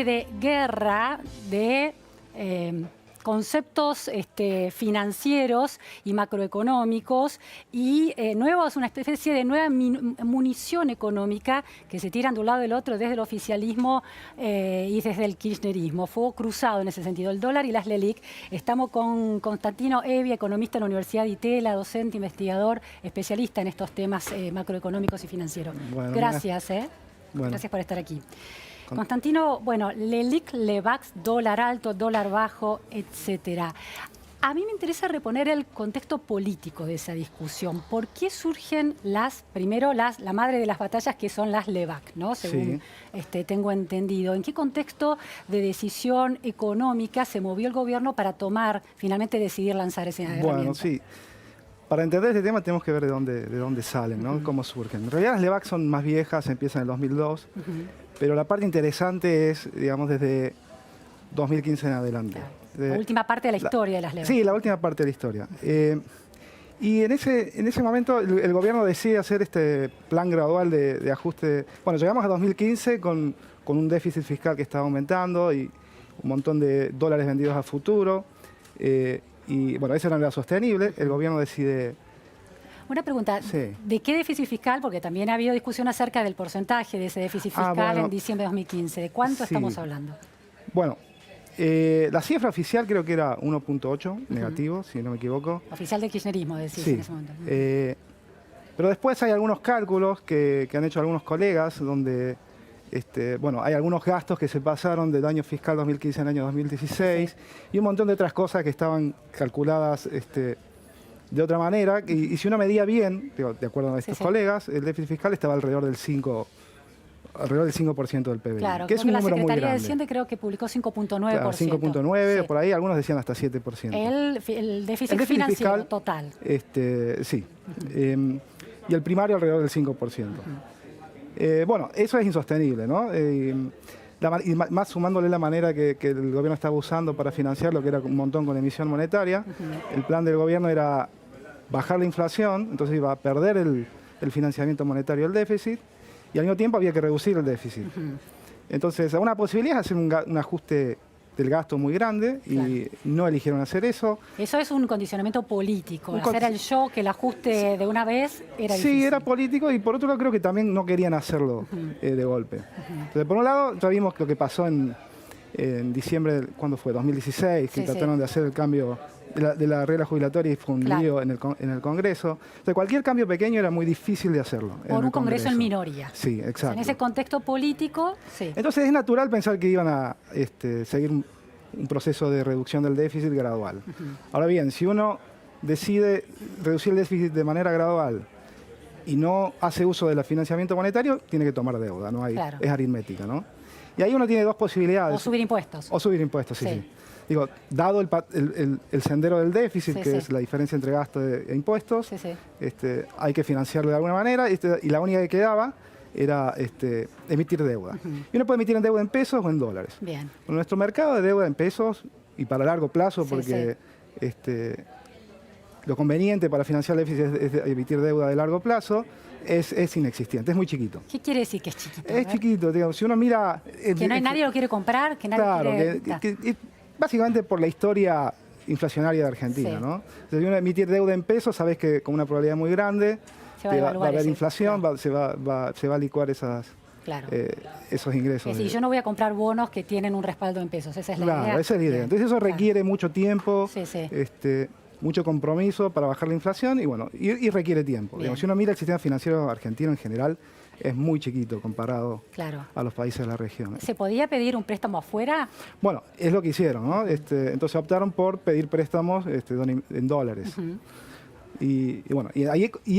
de guerra de conceptos financieros y macroeconómicos y una especie de nueva munición económica que se tiran de un lado y del otro desde el oficialismo y desde el kirchnerismo. Fuego cruzado en ese sentido. El dólar y las LELIQ. Estamos con Constantino Evia, economista en la Universidad de Itela, docente, investigador, especialista en estos temas macroeconómicos y financieros. Bueno, gracias, gracias por estar aquí. Constantino, bueno, LELIQ, LEVAX, dólar alto, dólar bajo, etcétera. A mí me interesa reponer el contexto político de esa discusión. ¿Por qué surgen primero la madre de las batallas, que son las LEVAC, ¿no? Según tengo entendido? ¿En qué contexto de decisión económica se movió el gobierno para finalmente decidir lanzar esa herramienta? Bueno, sí. Para entender este tema tenemos que ver de dónde salen, ¿no? Cómo surgen. En realidad las LEVAC son más viejas, empiezan en el 2002. Pero la parte interesante es, digamos, desde 2015 en adelante. Claro. La última parte de la historia de las LEVAC. Sí, la última parte de la historia. Y en ese momento el gobierno decide hacer este plan gradual de ajuste. Bueno, llegamos a 2015 con un déficit fiscal que estaba aumentando y un montón de dólares vendidos a futuro. Y bueno, eso no era sostenible. El gobierno decide... Una pregunta, ¿de qué déficit fiscal? Porque también ha habido discusión acerca del porcentaje de ese déficit fiscal en diciembre de 2015. ¿De cuánto estamos hablando? Bueno, la cifra oficial creo que era 1.8 negativo, si no me equivoco. Oficial del kirchnerismo, decís en ese momento. Pero después hay algunos cálculos que han hecho algunos colegas donde bueno, hay algunos gastos que se pasaron del año fiscal 2015 al año 2016 y un montón de otras cosas que estaban calculadas de otra manera, y si uno medía bien, de acuerdo a estos colegas, el déficit fiscal estaba alrededor del 5% del PBI, claro, que es un número muy grande. La Secretaría de Hacienda creo que publicó 5.9%. Claro, 5.9, por ahí algunos decían hasta 7%. El déficit financiero fiscal, total. Sí. Y el primario alrededor del 5%. Bueno, eso es insostenible, ¿no? Y más sumándole la manera que el gobierno estaba usando para financiarlo, que era un montón con emisión monetaria. El plan del gobierno era bajar la inflación, entonces iba a perder el financiamiento monetario del déficit, y al mismo tiempo había que reducir el déficit. Entonces, una posibilidad es hacer un ajuste del gasto muy grande y no eligieron hacer eso. Eso es un condicionamiento político. Hacer el shock, el ajuste de una vez era difícil. Sí, era político, y por otro lado creo que también no querían hacerlo de golpe. Entonces, por un lado ya vimos lo que pasó en diciembre, ¿cuándo fue? 2016, que trataron de hacer el cambio de la regla jubilatoria y fue un lío en el Congreso. Entonces, cualquier cambio pequeño era muy difícil de hacerlo. Por un Congreso en minoría. Sí, exacto. O sea, en ese contexto político, Entonces es natural pensar que iban a seguir un proceso de reducción del déficit gradual. Ahora bien, si uno decide reducir el déficit de manera gradual y no hace uso del financiamiento monetario, tiene que tomar deuda, ¿no? Es aritmética, ¿no? Y ahí uno tiene dos posibilidades. O subir impuestos. O subir impuestos, sí. Digo, dado el sendero del déficit, que es la diferencia entre gasto e impuestos, hay que financiarlo de alguna manera, y la única que quedaba era emitir deuda. Y uno puede emitir deuda en pesos o en dólares. Bien. Bueno, nuestro mercado de deuda en pesos, y para largo plazo, porque lo conveniente para financiar el déficit es emitir deuda de largo plazo, es inexistente, es muy chiquito. ¿Qué quiere decir que es chiquito? Es chiquito, digamos, si uno mira... Que nadie lo quiere comprar, que nadie quiere... Básicamente por la historia inflacionaria de Argentina, ¿no? Entonces, si uno emitir deuda en pesos, sabes que con una probabilidad muy grande va a haber inflación, se va a licuar esos ingresos. Yo no voy a comprar bonos que tienen un respaldo en pesos, esa es la idea. Claro, esa es la idea. Entonces eso requiere mucho tiempo, mucho compromiso para bajar la inflación y requiere tiempo. Digamos, si uno mira el sistema financiero argentino en general, es muy chiquito comparado a los países de la región. ¿Se podía pedir un préstamo afuera? Bueno, es lo que hicieron, ¿no? Entonces optaron por pedir préstamos en dólares. Y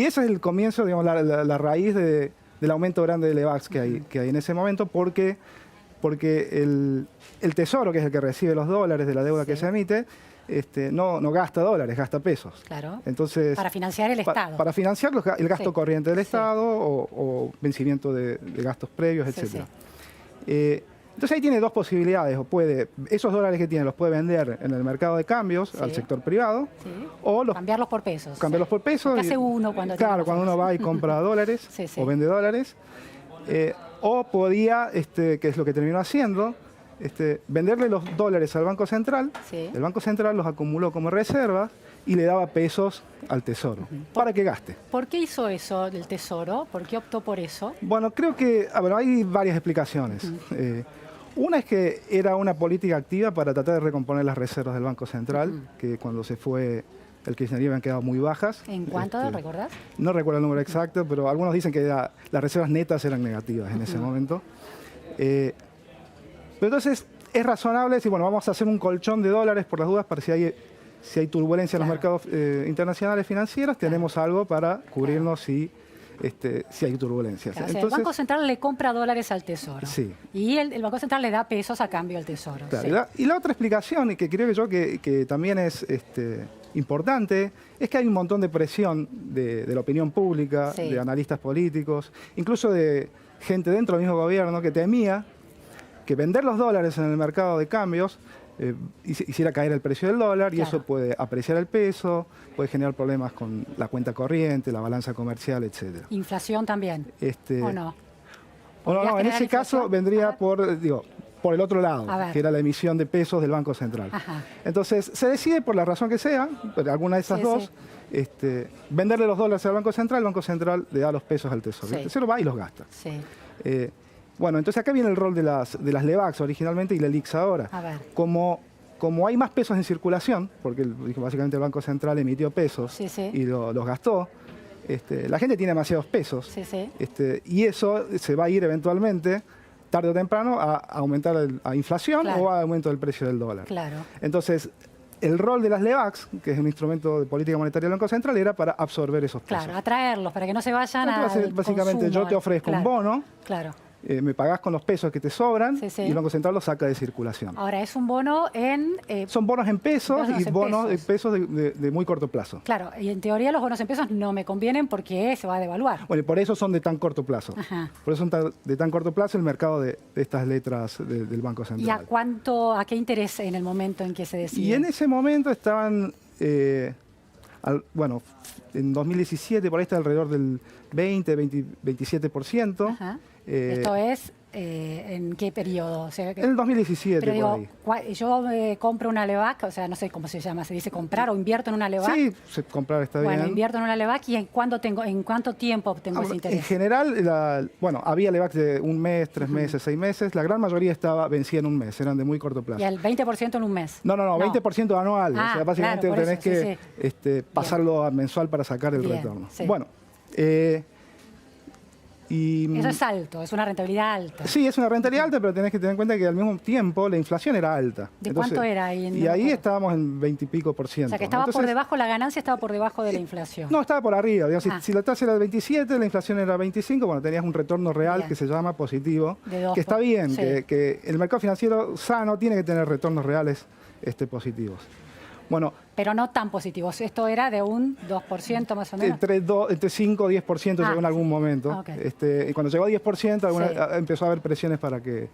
ese es el comienzo, digamos, la raíz del aumento grande de LEVAX que hay en ese momento, porque el Tesoro, que es el que recibe los dólares de la deuda que se emite, no gasta dólares, gasta pesos. Claro. Entonces, para financiar el Estado. Para financiar el gasto corriente del Estado o vencimiento de gastos previos, etc. Entonces ahí tiene dos posibilidades. Esos dólares que tiene los puede vender en el mercado de cambios al sector privado. O cambiarlos por pesos. Cambiarlos por pesos. ¿Qué hace uno cuando cuando uno va y compra dólares o vende dólares. O podía, que es lo que terminó haciendo, venderle los dólares al Banco Central, Sí. el Banco Central los acumuló como reserva y le daba pesos al Tesoro para que gaste. ¿Por qué hizo eso el Tesoro? ¿Por qué optó por eso? Bueno, creo que hay varias explicaciones. Una es que era una política activa para tratar de recomponer las reservas del Banco Central, que cuando se fue el kirchnerismo habían quedado muy bajas. ¿En cuánto, recordás? No recuerdo el número exacto, pero algunos dicen que las reservas netas eran negativas en ese momento. Pero entonces es razonable decir, bueno, vamos a hacer un colchón de dólares por las dudas para si hay turbulencia en los mercados internacionales financieros, tenemos algo para cubrirnos si hay turbulencias. Claro, o sea, el Banco Central le compra dólares al Tesoro. Sí. Y el Banco Central le da pesos a cambio al Tesoro. Claro, Sí. y la otra explicación, y que creo que también es importante, es que hay un montón de presión de la opinión pública, Sí. de analistas políticos, incluso de gente dentro del mismo gobierno que temía que vender los dólares en el mercado de cambios hiciera caer el precio del dólar y Claro. eso puede apreciar el peso, puede generar problemas con la cuenta corriente, la balanza comercial, etc. Inflación también. ¿O no? O no, ¿Podría en generar ese caso inflación? vendría A ver. por el otro lado, A ver. que era la emisión de pesos del Banco Central. Ajá. Entonces, se decide por la razón que sea, por alguna de esas Sí, dos, venderle los dólares al Banco Central, el Banco Central le da los pesos al Tesoro. Sí. El Tesoro va y los gasta. Sí. Bueno, entonces acá viene el rol de las LEVAX originalmente y la LELIX ahora. A ver. Como hay más pesos en circulación, porque básicamente el Banco Central emitió pesos Sí, sí. y los gastó, la gente tiene demasiados pesos. Sí, sí. Y eso se va a ir eventualmente, tarde o temprano, a aumentar a inflación Claro. o a aumento del precio del dólar. Claro. Entonces, el rol de las LEVAX, que es un instrumento de política monetaria del Banco Central, era para absorber esos pesos. Claro, atraerlos para que no se vayan Entonces, al básicamente consumo. yo te ofrezco un Claro. bono, Claro. me pagás con los pesos que te sobran Sí, sí. y el Banco Central los saca de circulación. Ahora, es un bono en... Son bonos en pesos Bonos y en bonos pesos. de pesos de muy corto plazo. Claro, y en teoría los bonos en pesos no me convienen porque se va a devaluar. Bueno, y por eso son de tan corto plazo. Ajá. Por eso son de tan corto plazo el mercado de estas letras del Banco Central. ¿Y a qué interés en el momento en que se decide? Y en ese momento estaban, en 2017 por ahí está alrededor del 27%. Ajá. Eh, Esto es, ¿en qué periodo? O sea, En el 2017 pero digo, por ahí. yo compro una LEVAC, o sea, no sé cómo se llama, se dice comprar o invierto en una LEVAC. Sí, comprar está Bueno, bien. invierto en una LEVAC y ¿en cuánto tiempo obtengo ese En interés? general, había LEVAC de un mes, 3 meses, 6 meses. La gran mayoría estaba vencida en un mes, eran de muy corto plazo. Y el 20% en un mes. No, 20% anual. Ah, o sea, básicamente claro, por tenés eso, que sí, pasarlo a mensual para sacar el Bien, retorno. sí. Bueno, Eso es alto, es una rentabilidad alta. sí, es una rentabilidad alta, pero tenés que tener en cuenta que al mismo tiempo la inflación era alta. ¿De cuánto era ahí? No Y me ahí acuerdo. estábamos en 20 y pico por ciento. O sea, que estaba por Entonces, debajo, la ganancia estaba por debajo de la inflación. No, estaba por arriba. Digamos, Ah. si la tasa era de 27, la inflación era 25, bueno, tenías un retorno real Bien. que se llama positivo, De 2 que está bien, sí. que el mercado financiero sano tiene que tener retornos reales positivos. Bueno, Pero no tan positivos. Esto era de un 2% más o menos. entre 5 y 10% llegó en algún momento. Ah, ok. Y cuando llegó a 10%, Sí. empezó a haber presiones para que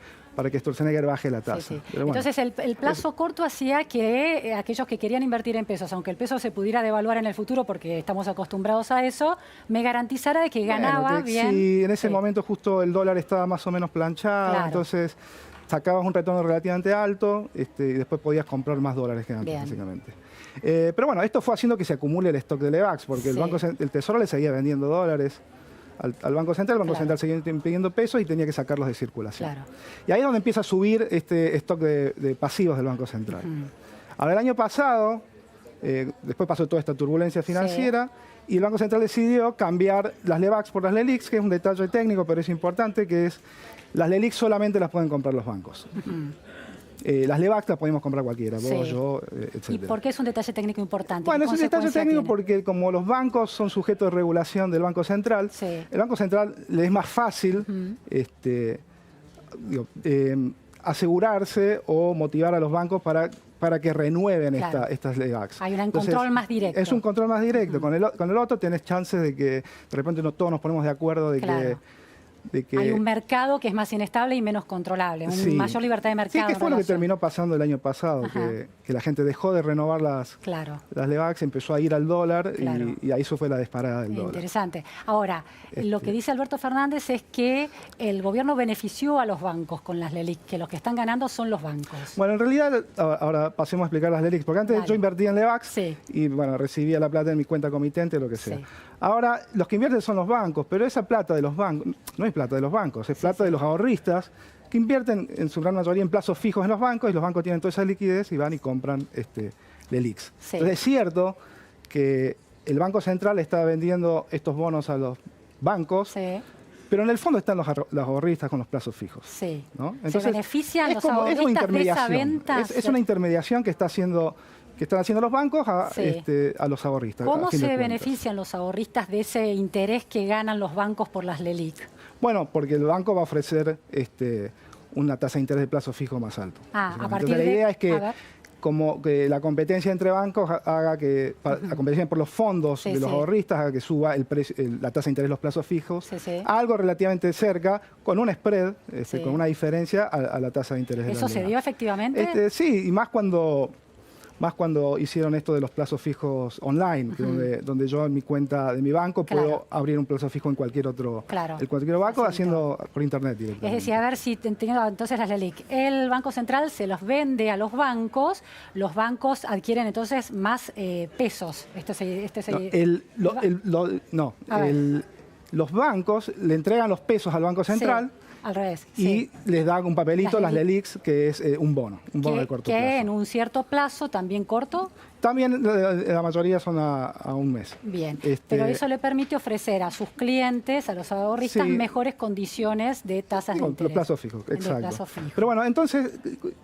Sturzenegger baje la tasa. Sí, sí. Pero bueno, Entonces, el plazo corto hacía que aquellos que querían invertir en pesos, aunque el peso se pudiera devaluar en el futuro, porque estamos acostumbrados a eso, me garantizara de que ganaba bueno, bien. Sí, en ese Sí. momento justo el dólar estaba más o menos planchado, Claro. entonces sacabas un retorno relativamente alto y después podías comprar más dólares que antes, Bien. básicamente. Pero bueno, esto fue haciendo que se acumule el stock de LEVAX, porque Sí. el Tesoro le seguía vendiendo dólares al Banco Central, el Banco Claro. Central seguía impidiendo pesos y tenía que sacarlos de circulación. Claro. Y ahí es donde empieza a subir este stock de pasivos del Banco Central. Ahora, el año pasado, después pasó toda esta turbulencia financiera, y el Banco Central decidió cambiar las LEVAX por las LELIX, que es un detalle técnico, pero es importante, que es las LELIX solamente las pueden comprar los bancos. Las LEVAX las podemos comprar cualquiera, vos, Sí. yo, ¿Y etc. por qué es un detalle técnico importante? Bueno, ¿Qué es un detalle consecuencia técnico tiene? porque como los bancos son sujetos de regulación del Banco Central, Sí. el Banco Central le es más fácil asegurarse o motivar a los bancos para que renueven Claro. estas LEVAX. Hay un control más directo. Es un control más directo. Con el otro tenés chances de que de repente todos nos ponemos de acuerdo de Claro. que de que... Hay un mercado que es más inestable y menos controlable, una Sí. mayor libertad de mercado. Sí, que fue lo que relación. terminó pasando el año pasado, que la gente dejó de renovar las LEVACs, empezó a ir al dólar y ahí eso fue la disparada del dólar. Interesante. Ahora, lo que dice Alberto Fernández es que el gobierno benefició a los bancos con las LELIQ, que los que están ganando son los bancos. Bueno, en realidad, ahora pasemos a explicar las LELIQ, porque antes yo invertía en LEVACs y bueno, recibía la plata en mi cuenta comitente, lo que sea. Ahora, los que invierten son los bancos, pero esa plata de los bancos, no es plata de los bancos, es plata de los ahorristas que invierten en su gran mayoría en plazos fijos en los bancos y los bancos tienen toda esa liquidez y van y compran LELIQs. Entonces es cierto que el Banco Central está vendiendo estos bonos a los bancos, pero en el fondo están los ahorristas con los plazos fijos. ¿no? Entonces, ¿se benefician los ahorristas de esa venta? Es una intermediación que están haciendo los bancos a los ahorristas. ¿Cómo se benefician los ahorristas de ese interés que ganan los bancos por las LELIQ? Bueno, porque el banco va a ofrecer una tasa de interés de plazo fijo más alto. A partir la idea es que como que la competencia entre bancos haga que, la competencia por los fondos de los ahorristas haga que suba la tasa de interés de los plazos fijos a algo relativamente cerca, con un spread, con una diferencia a la tasa de interés de la ¿Eso se dio efectivamente? Sí, y más cuando hicieron esto de los plazos fijos online, donde yo en mi cuenta de mi banco puedo abrir un plazo fijo en cualquier otro banco haciendo por internet directamente. Es decir, a ver si entiendo entonces las LELIQ. El Banco Central se los vende a los bancos adquieren entonces más pesos. Los bancos le entregan los pesos al Banco Central. Al revés. Y les da un papelito, las LELIQs, que es un bono de corto plazo. Que en un cierto plazo, también corto. También la mayoría son a un mes. Bien, pero eso le permite ofrecer a sus clientes, a los ahorristas, mejores condiciones de tasas de interés. Los plazos fijos, exacto. Pero bueno, entonces,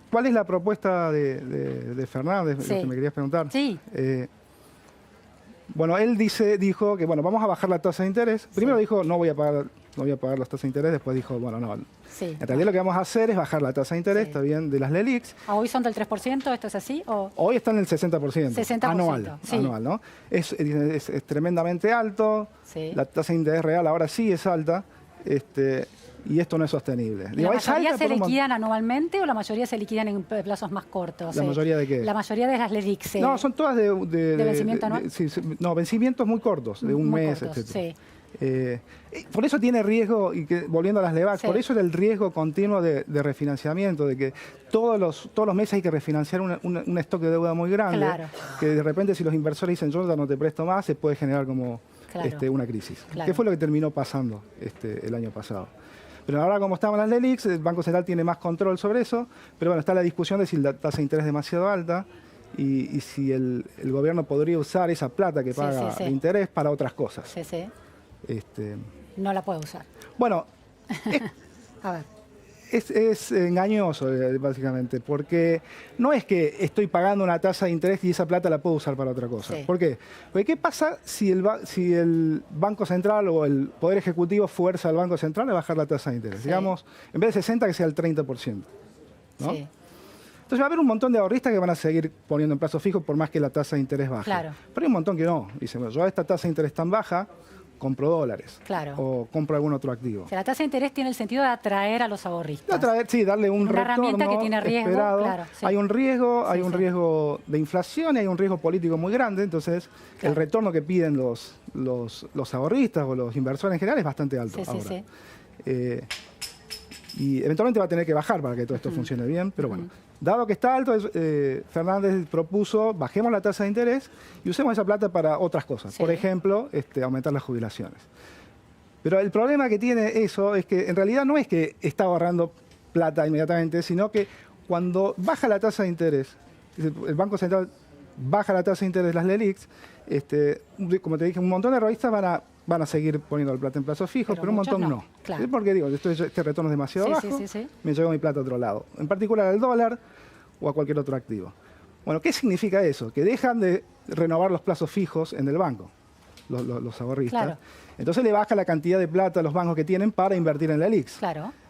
¿cuál es la propuesta de Fernández? Lo que me querías preguntar. Sí. Bueno, él dijo que bueno, vamos a bajar la tasa de interés. Primero dijo, no voy a pagar las tasas de interés, después dijo, bueno, no. En realidad lo que vamos a hacer es bajar la tasa de interés, está bien, de las LELIQs. ¿Hoy son del 3%? ¿Esto es así? Hoy están en el 60%. 60%. Anual, ¿no? Es tremendamente alto, la tasa de interés real ahora sí es alta, y esto no es sostenible. ¿La mayoría se liquidan anualmente o la mayoría se liquidan en plazos más cortos? ¿La mayoría de qué? La mayoría de las LELIQs. No, son todas de vencimiento anual. No, vencimientos muy cortos, de un mes, etc. Por eso tiene riesgo, volviendo a las LEVACs, por eso era el riesgo continuo de refinanciamiento, de que todos los meses hay que refinanciar un stock de deuda muy grande, que de repente si los inversores dicen yo ya no te presto más, se puede generar como una crisis. ¿Qué fue lo que terminó pasando el año pasado? Pero ahora como estaban las LELIQs, el Banco Central tiene más control sobre eso, pero bueno, está la discusión de si la tasa de interés es demasiado alta y si el gobierno podría usar esa plata que paga de interés para otras cosas. No la puede usar. Bueno, a ver. Es engañoso, básicamente, porque no es que estoy pagando una tasa de interés y esa plata la puedo usar para otra cosa. ¿Por qué? Porque ¿qué pasa si el Banco Central o el Poder Ejecutivo fuerza al Banco Central a bajar la tasa de interés? Digamos, en vez de 60, que sea el 30%. ¿no? Entonces va a haber un montón de ahorristas que van a seguir poniendo en plazo fijo por más que la tasa de interés baje. Pero hay un montón que no. Dicen, bueno, yo a esta tasa de interés tan baja, compro dólares o compro algún otro activo. O sea, la tasa de interés tiene el sentido de atraer a los ahorristas. Darle un retorno herramienta que tiene riesgo, esperado. Hay un riesgo de inflación y hay un riesgo político muy grande, entonces el retorno que piden los ahorristas o los inversores en general es bastante alto ahora. Y eventualmente va a tener que bajar para que todo esto funcione bien, pero bueno. Dado que está alto, Fernández propuso, bajemos la tasa de interés y usemos esa plata para otras cosas. Por ejemplo, aumentar las jubilaciones. Pero el problema que tiene eso es que en realidad no es que está ahorrando plata inmediatamente, sino que cuando baja la tasa de interés, el Banco Central baja la tasa de interés de las LELIQs, como te dije, un montón de ahorristas van a seguir poniendo el plata en plazo fijo, pero un montón no. Porque digo, este retorno es demasiado bajo, me llevo mi plata a otro lado. En particular al dólar o a cualquier otro activo. Bueno, ¿qué significa eso? Que dejan de renovar los plazos fijos en el banco, los ahorristas. Entonces le baja la cantidad de plata a los bancos que tienen para invertir en LELIQs.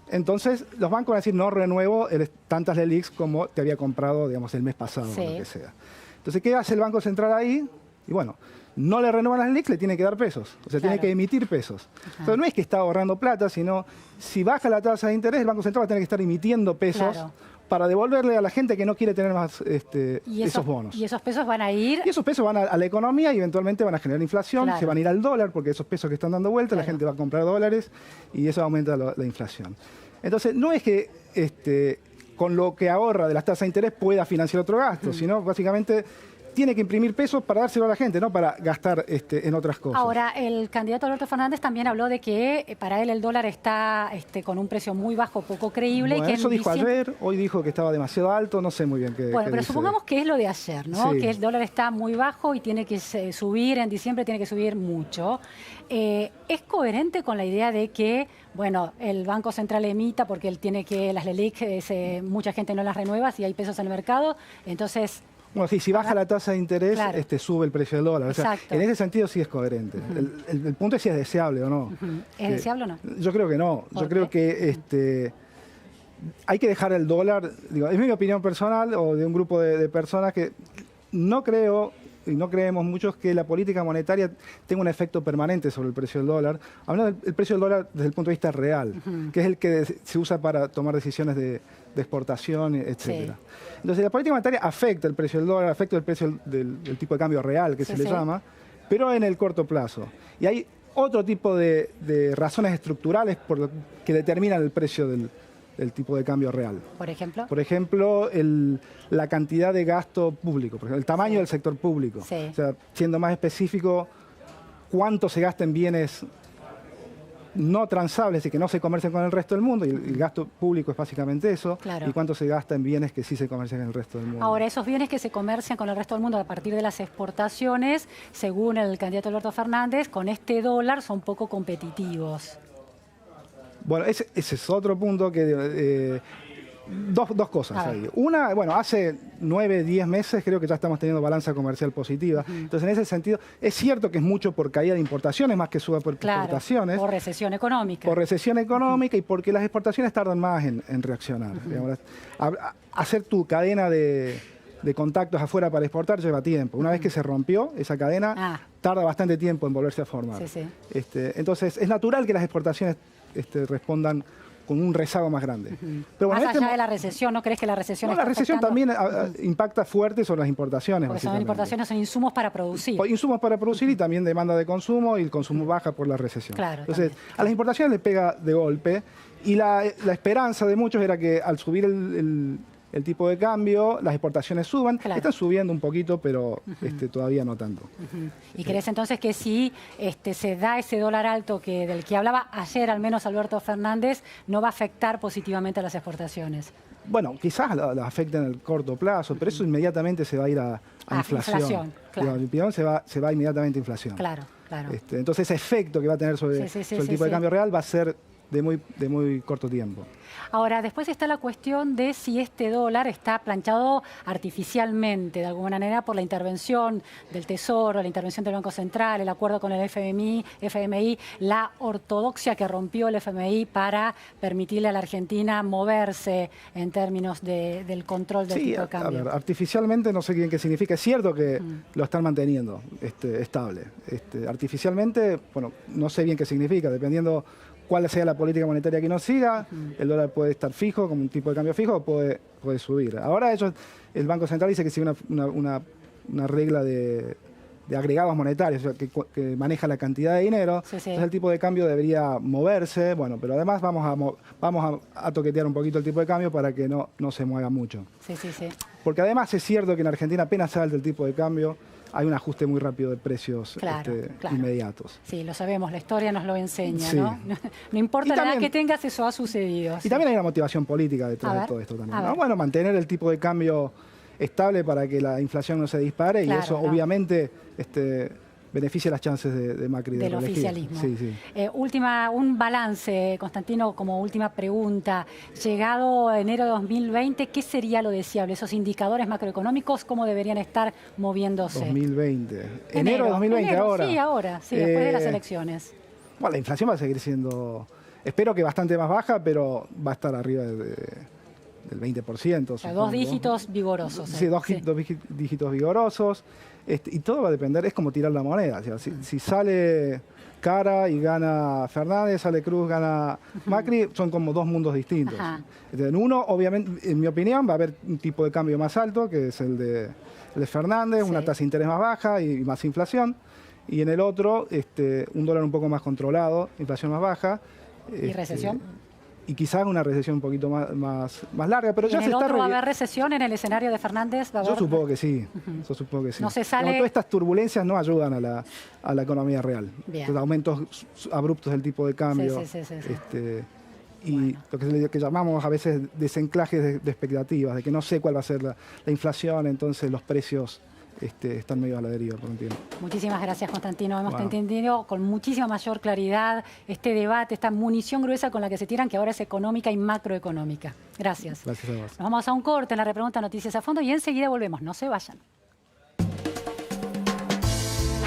Entonces los bancos van a decir, no renuevo tantas LELIQs como te había comprado, digamos, el mes pasado o lo que sea. Entonces, ¿qué hace el Banco Central ahí? Y bueno, no le renuevan las LELIQs, le tiene que dar pesos. O sea, tiene que emitir pesos. Entonces no es que está ahorrando plata, sino si baja la tasa de interés, el Banco Central va a tener que estar emitiendo pesos para devolverle a la gente que no quiere tener más esos bonos. Y esos pesos van a ir... Y esos pesos van a la economía y eventualmente van a generar inflación, se van a ir al dólar, porque esos pesos que están dando vuelta, la gente va a comprar dólares y eso aumenta la inflación. Entonces, no es que con lo que ahorra de las tasas de interés pueda financiar otro gasto, sino básicamente tiene que imprimir pesos para dárselo a la gente, no para gastar en otras cosas. Ahora, el candidato Alberto Fernández también habló de que para él el dólar está con un precio muy bajo, poco creíble. Bueno, y que eso dijo ayer, hoy dijo que estaba demasiado alto, no sé muy bien qué. Bueno, pero dice. supongamos que es lo de ayer, ¿no? Sí. Que el dólar está muy bajo y tiene que subir, en diciembre tiene que subir mucho. ¿Es coherente con la idea de que, bueno, el Banco Central emita porque él tiene que, las LELIQ, mucha gente no las renueva si hay pesos en el mercado, entonces... Bueno, sí, si baja la tasa de interés, sube el precio del dólar. O sea, en ese sentido sí es coherente. El punto es si es deseable o no. ¿Es deseable o no? Yo creo que no. Yo creo que hay que dejar el dólar, digo, es mi opinión personal o de un grupo de personas que no creo y no creemos muchos que la política monetaria tenga un efecto permanente sobre el precio del dólar, hablando del precio del dólar desde el punto de vista real, que es el que se usa para tomar decisiones de exportación, etc. Entonces, la política monetaria afecta el precio del dólar, afecta el precio del tipo de cambio real, que se le llama, pero en el corto plazo. Y hay otro tipo de razones estructurales que determinan el precio del tipo de cambio real. ¿Por ejemplo? Por ejemplo, la cantidad de gasto público, por ejemplo, el tamaño del sector público. O sea, siendo más específico, cuánto se gasta en bienes no transables y que no se comercian con el resto del mundo, y el gasto público es básicamente eso, y cuánto se gasta en bienes que sí se comercian en el resto del mundo. Ahora, esos bienes que se comercian con el resto del mundo a partir de las exportaciones, según el candidato Alberto Fernández, con este dólar son poco competitivos. Bueno, ese es otro punto que... Dos cosas ahí. Una, bueno, hace 9, 10 meses creo que ya estamos teniendo balanza comercial positiva. Entonces, en ese sentido, es cierto que es mucho por caída de importaciones más que suba por exportaciones. Por recesión económica. Por recesión económica y porque las exportaciones tardan más en reaccionar. Digamos, hacer tu cadena de contactos afuera para exportar lleva tiempo. Una vez que se rompió esa cadena, tarda bastante tiempo en volverse a formar. Entonces, es natural que las exportaciones respondan con un rezago más grande. Pero bueno, más allá de la recesión, ¿no crees que la recesión está la recesión también impacta fuerte sobre las importaciones. Porque son importaciones, son insumos para producir. Insumos para producir y también demanda de consumo, y el consumo baja por la recesión. Entonces, a las importaciones les pega de golpe, y la esperanza de muchos era que al subir el tipo de cambio, las exportaciones suban. Están subiendo un poquito, pero todavía no tanto. ¿Y crees entonces que si se da ese dólar alto del que hablaba ayer al menos Alberto Fernández, no va a afectar positivamente a las exportaciones? Bueno, quizás las afecte en el corto plazo, pero eso inmediatamente se va a ir a inflación. Se va inmediatamente a inflación. Entonces ese efecto que va a tener sobre el tipo de cambio real va a ser de muy corto tiempo. Ahora, después está la cuestión de si este dólar está planchado artificialmente, de alguna manera, por la intervención del Tesoro, la intervención del Banco Central, el acuerdo con el FMI, la ortodoxia que rompió el FMI para permitirle a la Argentina moverse en términos del control del tipo de cambio. A ver, artificialmente no sé bien qué significa. Es cierto que lo están manteniendo estable. Artificialmente, bueno, no sé bien qué significa, dependiendo cuál sea la política monetaria que nos siga, el dólar puede estar fijo, como un tipo de cambio fijo, o puede subir. Ahora el Banco Central dice que sigue una regla de agregados monetarios, o sea, que maneja la cantidad de dinero, entonces el tipo de cambio debería moverse, bueno, pero además vamos a toquetear un poquito el tipo de cambio para que no se mueva mucho. Porque además es cierto que en Argentina apenas salta el tipo de cambio, hay un ajuste muy rápido de precios inmediatos. Sí, lo sabemos, la historia nos lo enseña, ¿no? No importa la edad que tengas, eso ha sucedido. Y también hay una motivación política detrás de todo esto también, ¿no? Bueno, mantener el tipo de cambio estable para que la inflación no se dispare, y eso obviamente beneficia las chances de Macri del oficialismo. Un balance, Constantino, como última pregunta. Llegado enero de 2020, ¿qué sería lo deseable? Esos indicadores macroeconómicos, ¿cómo deberían estar moviéndose? 2020. Enero de 2020, ahora. Sí, después de las elecciones. Bueno, la inflación va a seguir siendo, espero que bastante más baja, pero va a estar arriba del 20%. O sea, dos dígitos vigorosos. Sí, dos dígitos vigorosos. Y todo va a depender, es como tirar la moneda. O sea, si sale Cara y gana Fernández, sale Cruz, gana Macri, son como dos mundos distintos. En uno, obviamente, en mi opinión, va a haber un tipo de cambio más alto, que es el de Fernández, una tasa de interés más baja y más inflación. Y en el otro, un dólar un poco más controlado, inflación más baja. ¿Y recesión? Y quizás una recesión un poquito más larga, pero ya se está... ¿En el otro va a haber recesión en el escenario de Fernández? Yo supongo que sí, yo supongo que sí. No se sale... Todas estas turbulencias no ayudan a la economía real. Los aumentos abruptos del tipo de cambio. Y lo que llamamos a veces desenclajes de expectativas, de que no sé cuál va a ser la inflación, entonces los precios están medio a la deriva por un tiempo. Muchísimas gracias, Constantino. Hemos entendido con muchísima mayor claridad este debate, esta munición gruesa con la que se tiran, que ahora es económica y macroeconómica. Gracias. Gracias a vos. Nos vamos a un corte en la repregunta Noticias a Fondo y enseguida volvemos. No se vayan.